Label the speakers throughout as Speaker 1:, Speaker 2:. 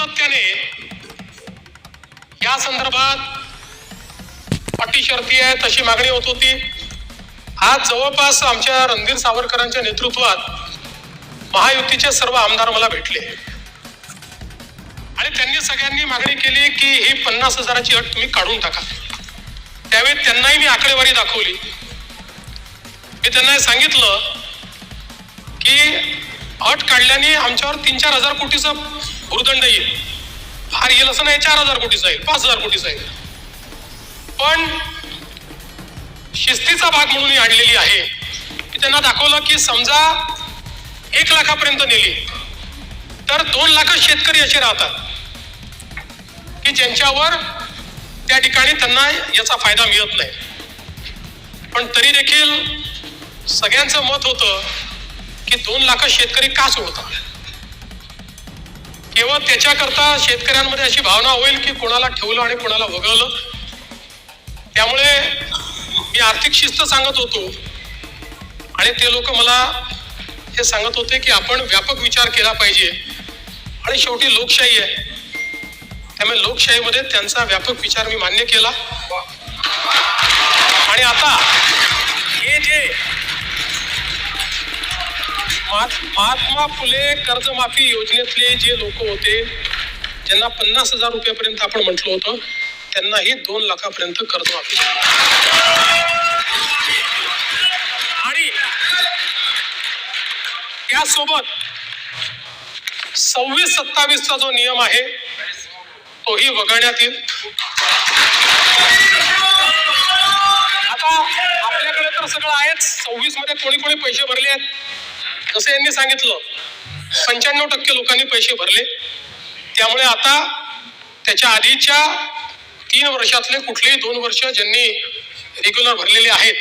Speaker 1: सातत्याने या संदर्भात अटी शर्ती आहे तशी मागणी होत होती। आज जवळपास आमच्या रणधीर सावरकरांच्या नेतृत्वात महायुतीचे सर्व आमदार मला भेटले आणि त्यांनी सगळ्यांनी मागणी केली की ही 50,000ची अट तुम्ही काढून टाका। त्यावेळी त्यांनाही मी आकडेवारी दाखवली। मी त्यांना सांगितलं की अट काढल्याने आमच्यावर 3-4 हजार कोटीचा भूर्दंड येईल, फार येईल असं नाही, 4,000 कोटीचा येईल, 5,000 कोटीचा येईल, पण शिस्तीचा भाग म्हणून ही आणलेली आहे। मी त्यांना दाखवलं की समजा 1 लाखापर्यंत नेली तर 2 लाख शेतकरी असे राहतात की ज्यांच्यावर त्या ठिकाणी त्यांना याचा फायदा मिळत नाही, पण तरी देखील सगळ्यांचं मत होतं की 2 लाख शेतकरी का सोडतात। केवळ त्याच्याकरता शेतकऱ्यांमध्ये अशी भावना होईल की कोणाला ठेवलं आणि कोणाला वगळलं। त्यामुळे मी आर्थिक शिस्त सांगत होतो आणि ते लोक मला हे सांगत होते की आपण व्यापक विचार केला पाहिजे आणि शेवटी लोकशाही आहे, त्यामुळे लोकशाहीमध्ये त्यांचा व्यापक विचार मी मान्य केला। आणि आता हे जे महात्मा फुले कर्जमाफी योजनेतले जे लोक होते ज्यांना 50,000 रुपयापर्यंत आपण म्हटलं होतं त्यांनाही 2 लाखापर्यंत कर्जमाफी आणि त्यासोबत 26-27चा जो नियम आहे तोही वगळण्यात येईल। आता आपल्याकडे तर सगळं आहेच, 26 मध्ये कोणी कोणी पैसे भरले आहेत जसं यांनी सांगितलं 95% लोकांनी पैसे भरले। त्यामुळे आता त्याच्या आधीच्या 3 वर्षातले कुठलेही 2 वर्ष ज्यांनी रेग्युलर भरलेले आहेत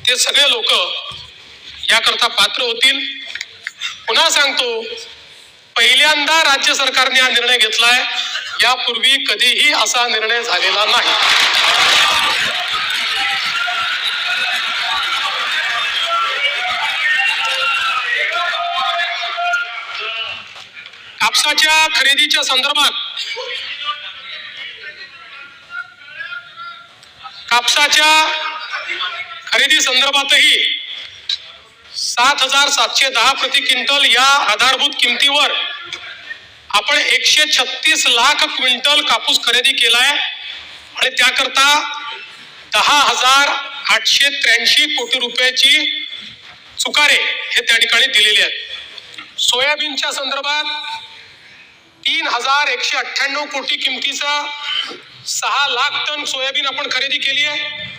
Speaker 1: ते सगळे लोक याकरता पात्र होतील। पुन्हा सांगतो, पहिल्यांदा राज्य सरकारने हा निर्णय घेतलाय, यापूर्वी कधीही असा निर्णय झालेला नाही। कापसाच्या खरेदीच्या संदर्भात खरेदी संदर्भातही 7,710 प्रति क्विंटल या आधारभूत किमतीवर आपण 136 लाख क्विंटल कापूस खरेदी केलाय आणि त्याकरता 10,883 कोटी रुपयाची चुकारे हे त्या ठिकाणी दिलेले आहेत। सोयाबीनच्या संदर्भात 3,198 कोटी किमतीचा 6 लाख टन सोयाबीन आपण खरेदी केली आहे